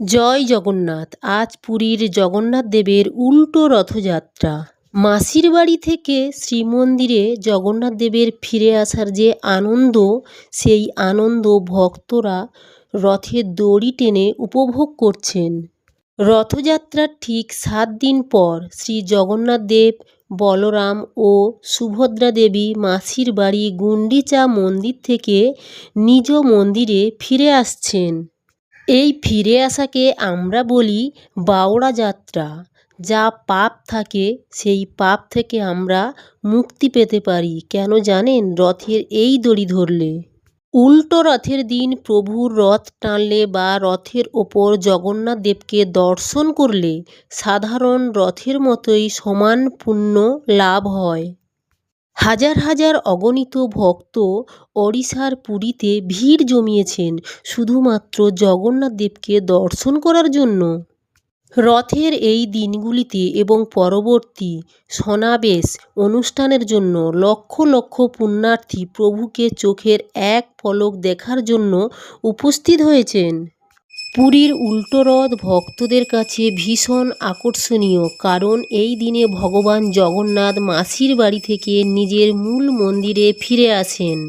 জয় জগন্নাথ। আজ পুরীর জগন্নাথ দেবের উল্টো রথযাত্রা। মাসির বাড়ি থেকে শ্রীমন্দিরে জগন্নাথ দেবের ফিরে আসার যে আনন্দ, সেই আনন্দ ভক্তরা রথের দড়ি টেনে উপভোগ করছেন। রথযাত্রার ঠিক 7 দিন পর শ্রী জগন্নাথ দেব, বলরাম ও সুভদ্রা দেবী মাসির বাড়ি গুন্ডিচা মন্দির থেকে নিজ মন্দিরে ফিরে আসছেন। এই ফিরে আসাকে আমরা বলি বাউড়া যাত্রা। যা পাপ থাকে সেই পাপ থেকে আমরা মুক্তি পেতে পারি। কেন জানেন? রথের এই দড়ি ধরলে। উল্টো রথের দিন প্রভুর রথ টানলে বা রথের ওপর জগন্নাথ দেবকে দর্শন করলে সাধারণ রথের মতোই সমান পুণ্য লাভ হয়। হাজার হাজার অগণিত ভক্ত ওড়িশার পুরীতে ভিড় জমিয়েছেন শুধুমাত্র জগন্নাথ দেবকে দর্শন করার জন্য। রথের এই দিনগুলিতে এবং পরবর্তী সমাবেশ অনুষ্ঠানের জন্য লক্ষ লক্ষ পুণ্যার্থী প্রভুকে চোখের এক পলক দেখার জন্য উপস্থিত হয়েছেন। পুরীর উল্টো রথ ভক্তদের কাছে ভীষণ আকর্ষণীয়, কারণ এই দিনে ভগবান জগন্নাথ মাসির বাড়ি থেকে নিজের মূল মন্দিরে ফিরে আসেন।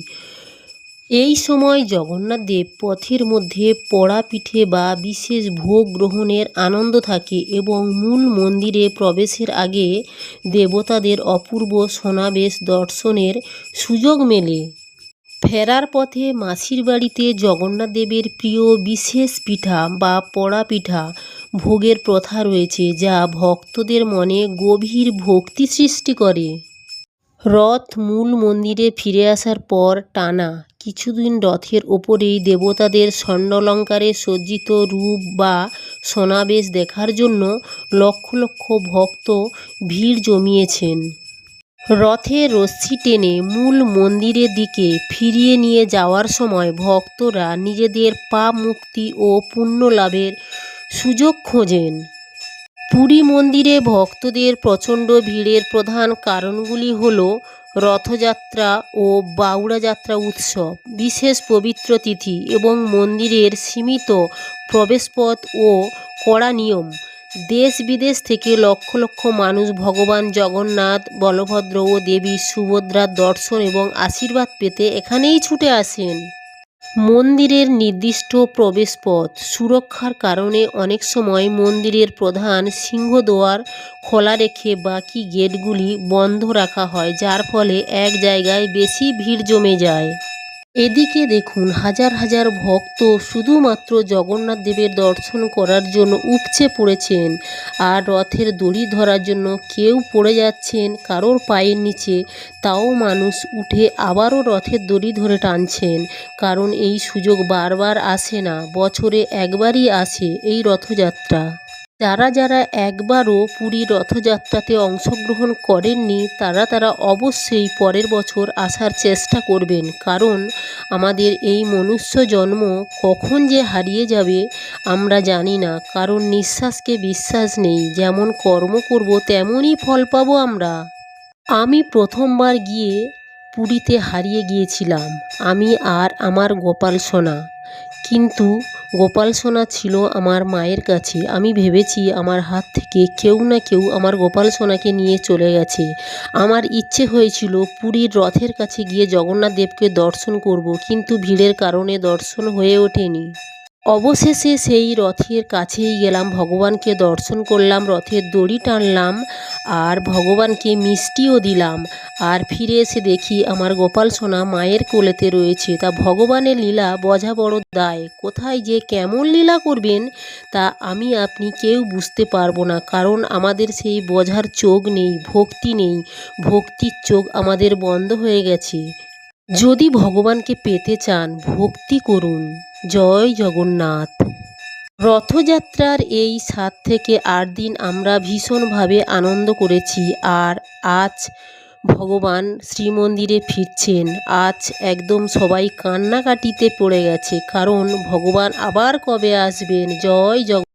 এই সময় জগন্নাথ দেব পথের মধ্যে পোড়া পিঠে বা বিশেষ ভোগ গ্রহণের আনন্দ থাকে এবং মূল মন্দিরে প্রবেশের আগে দেবতাদের অপূর্ব সমাবেশ দর্শনের সুযোগ মেলে। ফেরার পথে মাসির বাড়িতে জগন্নাথ দেবের প্রিয় বিশেষ পিঠা বা পোড়া পিঠা ভোগের প্রথা রয়েছে, যা ভক্তদের মনে গভীর ভক্তি সৃষ্টি করে। রথ মূল মন্দিরে ফিরে আসার পর টানা কিছুদিন রথের ওপরেই দেবতাদের স্বর্ণালঙ্কারে সজ্জিত রূপ বা সমাবেশ দেখার জন্য লক্ষ লক্ষ ভক্ত ভিড় জমিয়েছেন। রথের রশ্মি টেনে মূল মন্দিরের দিকে ফিরিয়ে নিয়ে যাওয়ার সময় ভক্তরা নিজেদের পাপ মুক্তি ও পুণ্য লাভের সুযোগ খোঁজেন। পুরী মন্দিরে ভক্তদের প্রচণ্ড ভিড়ের প্রধান কারণগুলি হল রথযাত্রা ও বাউড়া যাত্রা উৎসব, বিশেষ পবিত্র তিথি এবং মন্দিরের সীমিত প্রবেশপথ ও কড়া নিয়ম। দেশ বিদেশ থেকে লক্ষ লক্ষ মানুষ ভগবান জগন্নাথ, বলভদ্র ও দেবী সুভদ্রার দর্শন এবং আশীর্বাদ পেতে এখানেই ছুটে আসেন। মন্দিরের নির্দিষ্ট প্রবেশপথ সুরক্ষার কারণে অনেক সময় মন্দিরের প্রধান সিংহদ্বার খোলা রেখে বাকি গেটগুলি বন্ধ রাখা হয়, যার ফলে এক জায়গায় বেশি ভিড় জমে যায়। এদিকে দেখুন, হাজার হাজার ভক্ত শুধুমাত্র জগন্নাথ দেবের দর্শন করার জন্য উপচে পড়েছেন, আর রথের দড়ি ধরার জন্য কেউ পড়ে যাচ্ছেন কারোর পায়ের নিচে, তাও মানুষ উঠে আবারও রথের দড়ি ধরে টানছেন। কারণ এই সুযোগ বারবার আসে না, বছরে একবারই আসে এই রথযাত্রা। যারা যারা একবারও পুরীর রথযাত্রাতে অংশগ্রহণ করেননি তারা অবশ্যই পরের বছর আসার চেষ্টা করবেন, কারণ আমাদের এই মনুষ্য জন্ম কখন যে হারিয়ে যাবে আমরা জানি না। কারণ নিঃশ্বাসকে বিশ্বাস নেই, যেমন কর্ম করব তেমনই ফল পাবো আমরা। আমি প্রথমবার গিয়ে পুরীতে হারিয়ে গিয়েছিলাম, আমি আর আমার গোপাল সোনা। কিন্তু গোপাল সোনা ছিল আমার মায়ের কাছে। আমি ভেবেছি আমার হাত থেকে কেউ না কেউ আমার গোপাল সোনাকে নিয়ে চলে গেছে। আমার ইচ্ছে হয়েছিল পুরীর রথের কাছে গিয়ে জগন্নাথ দেবকে দর্শন করব, কিন্তু ভিড়ের কারণে দর্শন হয়ে ওঠেনি। অবশেষে সেই রথের কাছেই গেলাম, ভগবানকে দর্শন করলাম, রথের দড়ি টানলাম আর ভগবানকে মিষ্টিও দিলাম। আর ফিরে এসে দেখি আমার গোপাল সোনা মায়ের কোলেতে রয়েছে। তা ভগবানের লীলা বোঝা বড় দায়। কোথায় যে কেমন লীলা করবেন তা আমি আপনি কেউ বুঝতে পারবো না, কারণ আমাদের সেই বোঝার চোখ নেই, ভক্তি নেই। ভক্তির চোখ আমাদের বন্ধ হয়ে গেছে। যদি ভগবানকে পেতে চান ভক্তি করুন। জয় জগন্নাথ। রথযাত্রার এই 7 থেকে 8 দিন আমরা ভীষণভাবে আনন্দ করেছি। আর আজ ভগবান শ্রীমন্দিরে ফিরছেন। আজ একদম সবাই কান্নাকাটিতে পড়ে গেছে, কারণ ভগবান আবার কবে আসবেন। জয় জগন্নাথ।